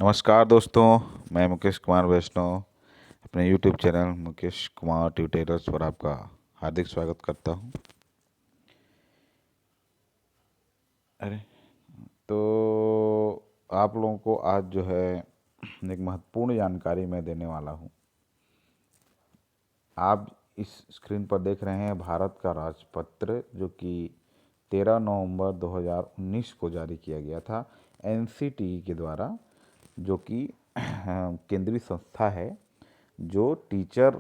नमस्कार दोस्तों। मैं मुकेश कुमार वैष्णव अपने YouTube channel Mukesh Kumar tutorials पर आपका हार्दिक स्वागत करता हूं। अरे तो आप लोगों को आज जो है एक महत्वपूर्ण जानकारी मैं देने वाला हूं। आप इस स्क्रीन पर देख रहे हैं भारत का राजपत्र, जो कि 13 नवंबर 2019 को जारी किया गया था एनसीटीई के द्वारा, जो कि केंद्रीय संस्था है जो टीचर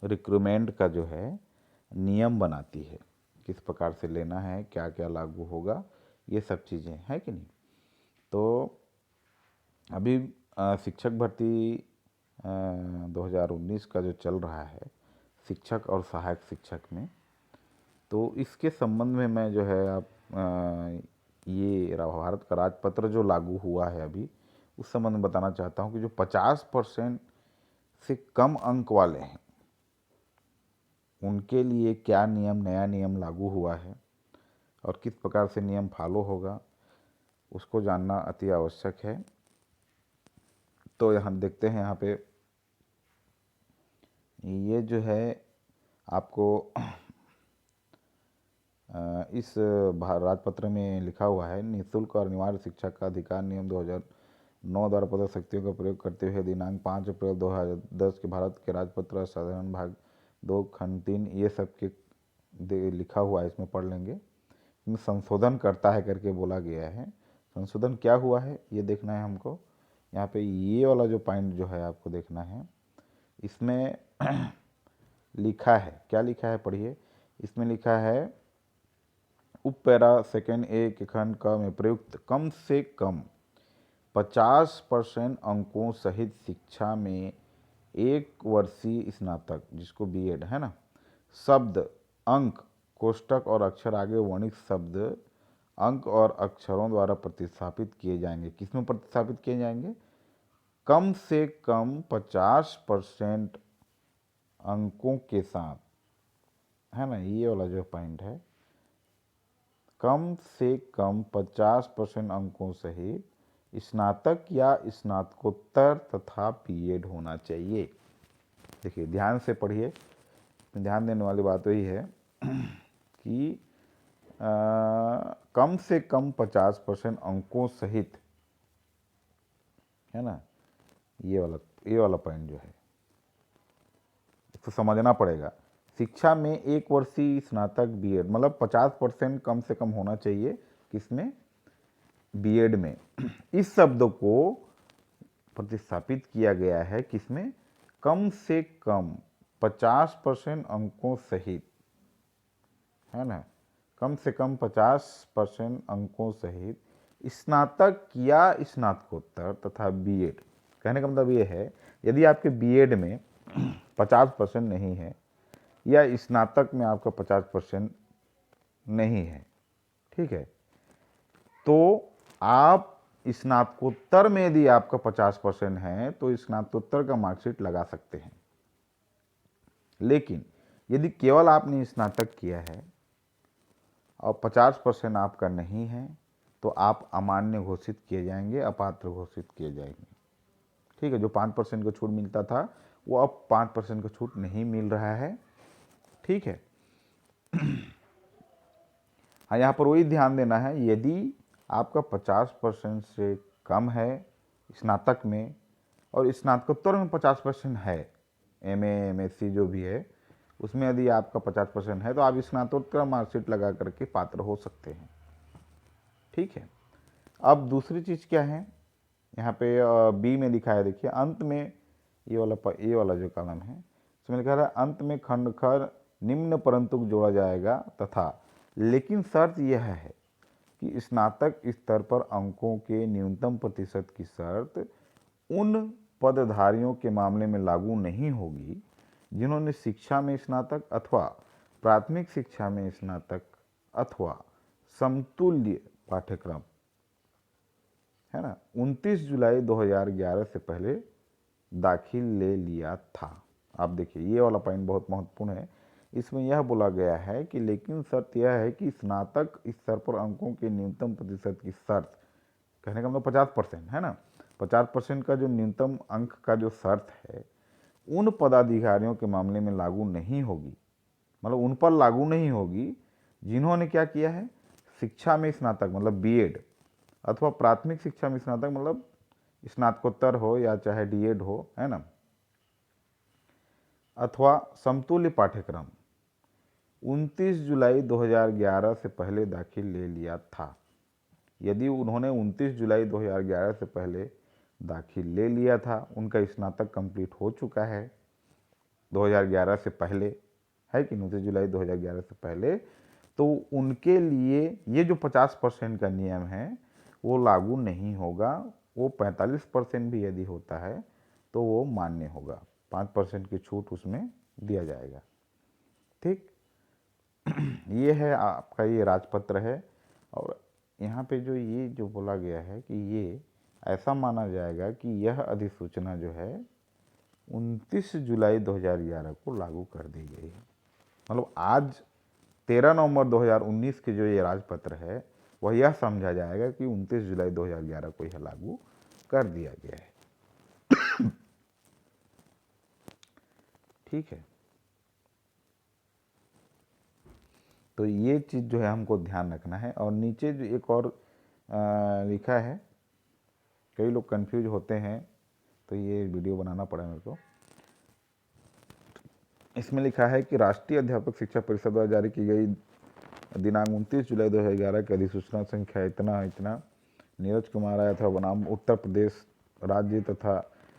रिक्रूटमेंट का जो है नियम बनाती है, किस प्रकार से लेना है, क्या क्या लागू होगा, ये सब चीज़ें हैं कि नहीं। तो अभी शिक्षक भर्ती 2019 का जो चल रहा है शिक्षक और सहायक शिक्षक में, तो इसके संबंध में मैं जो है आप ये भारत का राजपत्र जो लागू हुआ है अभी, उस संबंध में बताना चाहता हूँ कि जो 50% से कम अंक वाले हैं उनके लिए क्या नया नियम लागू हुआ है और किस प्रकार से नियम फॉलो होगा, उसको जानना अति आवश्यक है। तो यहाँ देखते हैं, यहाँ पे ये जो है आपको इस राजपत्र में लिखा हुआ है, निःशुल्क और अनिवार्य शिक्षा का अधिकार नियम 2009 द्वारा प्रदत्त शक्तियों का प्रयोग करते हुए दिनांक 5 अप्रैल 2010 के भारत के राजपत्र साधारण भाग 2 खंड 3 ये सब के लिखा हुआ है, इसमें पढ़ लेंगे। इसमें संशोधन करता है करके बोला गया है। संशोधन क्या हुआ है ये देखना है हमको। यहाँ पे ये वाला जो पॉइंट जो है आपको देखना है, इसमें लिखा है, क्या लिखा है पढ़िए। इसमें लिखा है उप पैरा सेकेंड ए के खंड क में प्रयुक्त कम से कम 50% अंकों सहित शिक्षा में एक वर्षीय स्नातक, जिसको बीएड है ना, शब्द अंक कोष्टक और अक्षर आगे वर्णित शब्द अंक और अक्षरों द्वारा प्रतिस्थापित किए जाएंगे। किसमें प्रतिस्थापित किए जाएंगे? कम से कम 50% अंकों के साथ, है ना, ये वाला जो पॉइंट है, कम से कम 50% अंकों सहित स्नातक या स्नातकोत्तर तथा बीएड होना चाहिए। देखिए ध्यान से पढ़िए, ध्यान देने वाली बात वही है कि कम से कम 50% अंकों सहित, है ना, ये वाला पॉइंट जो है इसको समझना पड़ेगा। शिक्षा में एक वर्षीय स्नातक बीएड, मतलब 50% कम से कम होना चाहिए किसमें? बीएड में। इस शब्द को प्रतिस्थापित किया गया है किसमें? कम से कम 50% अंकों सहित, है ना, कम से कम 50% अंकों सहित स्नातक या स्नातकोत्तर तथा बीएड। कहने का मतलब ये है, यदि आपके बीएड में 50% नहीं है या स्नातक में आपका 50% नहीं है, ठीक है, तो आप स्नातकोत्तर में यदि आपका 50% है तो स्नातकोत्तर का मार्कशीट लगा सकते हैं। लेकिन यदि केवल आपने स्नातक किया है और 50% आपका नहीं है, तो आप अमान्य घोषित किए जाएंगे, अपात्र घोषित किए जाएंगे। ठीक है, जो 5% का छूट मिलता था वो अब 5% का छूट नहीं मिल रहा है। ठीक है। हाँ, यहाँ पर वही ध्यान देना है, यदि आपका 50% से कम है स्नातक में और स्नातकोत्तर में 50% है, एमए एमएससी जो भी है उसमें यदि आपका 50% है तो आप स्नातकोत्तर मार्कशीट लगा करके पात्र हो सकते हैं। ठीक है। अब दूसरी चीज़ क्या है, यहाँ पे बी में लिखा है, देखिए अंत में ये वाला जो कॉलम है इसमें लिखा है अंत में खंडखर निम्न परंतु जोड़ा जाएगा तथा, लेकिन शर्त यह है कि स्नातक स्तर पर अंकों के न्यूनतम प्रतिशत की शर्त उन पदधारियों के मामले में लागू नहीं होगी जिन्होंने शिक्षा में स्नातक अथवा प्राथमिक शिक्षा में स्नातक अथवा समतुल्य पाठ्यक्रम, है ना, 29 जुलाई 2011 से पहले दाखिल ले लिया था। आप देखिए ये वाला पॉइंट बहुत महत्वपूर्ण है। इसमें यह बोला गया है कि लेकिन शर्त यह है कि स्नातक स्तर पर अंकों के न्यूनतम प्रतिशत की शर्त, कहने का मतलब 50%, है ना, 50% का जो न्यूनतम अंक का जो शर्त है उन पदाधिकारियों के मामले में लागू नहीं होगी, मतलब उन पर लागू नहीं होगी जिन्होंने क्या किया है, शिक्षा में स्नातक मतलब बीएड अथवा प्राथमिक शिक्षा में स्नातक मतलब स्नातकोत्तर हो या चाहे डीएड हो, है ना, अथवा समतुल्य पाठ्यक्रम 29 जुलाई 2011 से पहले दाखिल ले लिया था। यदि उन्होंने 29 जुलाई 2011 से पहले दाखिल ले लिया था, उनका स्नातक कंप्लीट हो चुका है 2011 से पहले, है कि 29 जुलाई 2011 से पहले, तो उनके लिए ये जो 50% का नियम है वो लागू नहीं होगा। वो 45% भी यदि होता है तो वो मान्य होगा, 5% की छूट उसमें दिया जाएगा। ठीक, ये है आपका, ये राजपत्र है। और यहाँ पे जो ये जो बोला गया है कि ये ऐसा माना जाएगा कि यह अधिसूचना जो है 29 जुलाई 2011 को लागू कर दी गई है। मतलब आज 13 नवंबर 2019 के जो ये राजपत्र है वह यह समझा जाएगा कि 29 जुलाई 2011 को यह लागू कर दिया गया है। ठीक है, तो ये चीज़ जो है हमको ध्यान रखना है। और नीचे जो एक और लिखा है, कई लोग कंफ्यूज होते हैं तो ये वीडियो बनाना पड़ा मेरे को। इसमें लिखा है कि राष्ट्रीय अध्यापक शिक्षा परिषद द्वारा जारी की गई दिनांक 29 जुलाई 2011 की अधिसूचना संख्या इतना इतना नीरज कुमार आया था बनाम उत्तर प्रदेश राज्य तथा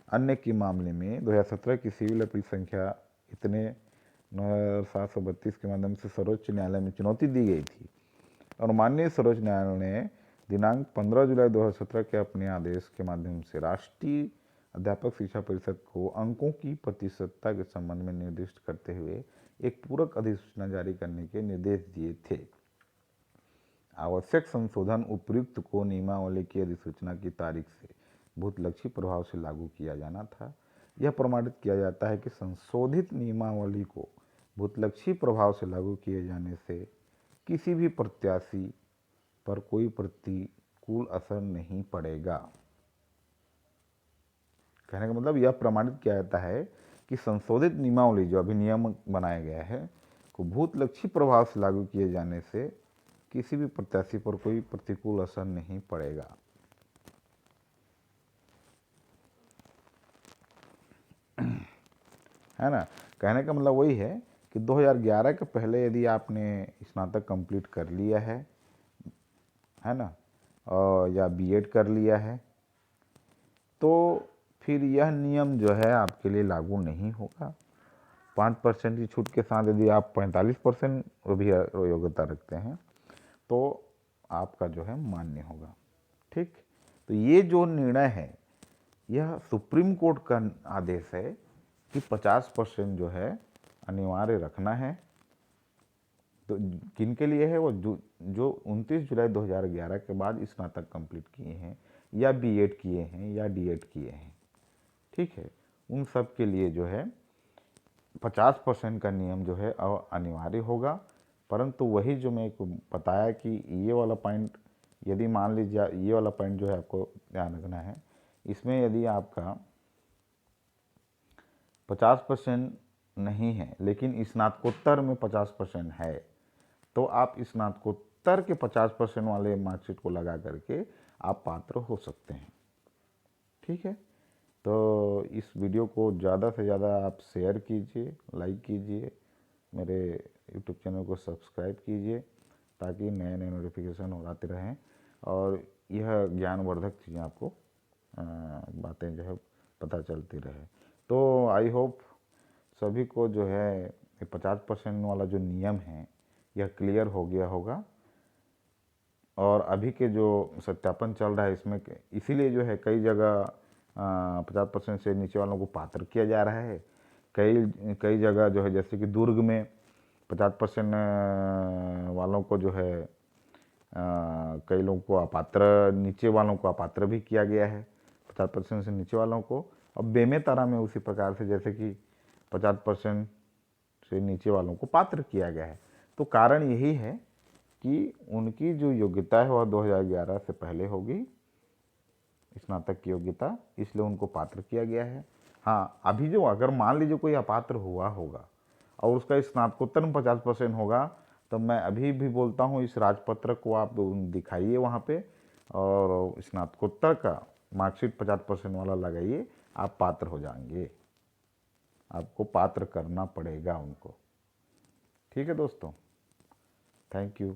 अन्य के मामले में 2017 की सिविल अपील संख्या इतने 9732 के माध्यम से सर्वोच्च न्यायालय में चुनौती दी गई थी। और माननीय सर्वोच्च न्यायालय ने दिनांक 15 जुलाई 2017 के अपने आदेश के माध्यम से राष्ट्रीय अध्यापक शिक्षा परिषद को अंकों की प्रतिशतता के संबंध में निर्दिष्ट करते हुए एक पूरक अधिसूचना जारी करने के निर्देश दिए थे। आवश्यक संशोधन उपयुक्त को नियमावली की अधिसूचना की तारीख से भूतलक्षी प्रभाव से लागू किया जाना था। यह प्रमाणित किया जाता है कि संशोधित नियमावली को भूतलक्षी प्रभाव से लागू किए जाने से किसी भी प्रत्याशी पर कोई प्रतिकूल असर नहीं पड़ेगा। कहने का मतलब यह प्रमाणित किया जाता है कि संशोधित नियमावली जो अभी नियम बनाया गया है को भूतलक्षी प्रभाव से लागू किए जाने से किसी भी प्रत्याशी पर कोई प्रतिकूल असर नहीं पड़ेगा। है ना, कहने का मतलब वही है कि 2011 के पहले यदि आपने स्नातक कंप्लीट कर लिया है ना, और या बीएड कर लिया है, तो फिर यह नियम जो है आपके लिए लागू नहीं होगा। 5% की छूट के साथ यदि आप 45% भी योग्यता रखते हैं तो आपका जो है मान्य होगा। ठीक, तो ये जो निर्णय है यह सुप्रीम कोर्ट का आदेश है कि 50% जो है अनिवार्य रखना है। तो किन के लिए है, वो जो 29 जुलाई 2011 के बाद स्नातक कंप्लीट किए हैं या बीएड किए हैं या डीएड किए हैं। ठीक है, उन सब के लिए जो है 50% का नियम जो है अनिवार्य होगा। परंतु वही जो मैं बताया कि ये वाला पॉइंट, यदि मान लीजिए ये वाला पॉइंट जो है आपको ध्यान रखना है, इसमें यदि आपका 50% नहीं है लेकिन स्नातकोत्तर में 50% है तो आप स्नातकोत्तर के 50% वाले मार्कशीट को लगा करके आप पात्र हो सकते हैं। ठीक है, तो इस वीडियो को ज़्यादा से ज़्यादा आप शेयर कीजिए, लाइक कीजिए, मेरे यूट्यूब चैनल को सब्सक्राइब कीजिए ताकि नए नए नोटिफिकेशन हो आते रहें और यह ज्ञानवर्धक चीज़ें आपको बातें जो है पता चलती रहे। तो आई होप सभी को जो है 50% वाला जो नियम है यह क्लियर हो गया होगा। और अभी के जो सत्यापन चल रहा है इसमें इसीलिए जो है कई जगह 50% से नीचे वालों को पात्र किया जा रहा है। कई जगह जो है जैसे कि दुर्ग में 50% वालों को जो है कई लोगों को अपात्र, नीचे वालों को अपात्र भी किया गया है 50% से नीचे वालों को। अब बेमेतरा में उसी प्रकार से जैसे कि 50% से नीचे वालों को पात्र किया गया है। तो कारण यही है कि उनकी जो योग्यता है वह 2011 से पहले होगी, स्नातक की योग्यता, इसलिए उनको पात्र किया गया है। हाँ, अभी जो अगर मान लीजिए कोई अपात्र हुआ होगा और उसका स्नातकोत्तर में 50% होगा, तो मैं अभी भी बोलता हूँ इस राजपत्र को आप दिखाइए वहाँ पे और स्नातकोत्तर का मार्कशीट 50% वाला लगाइए, आप पात्र हो जाएंगे। आपको पात्र करना पड़ेगा उनको। ठीक है दोस्तों, थैंक यू।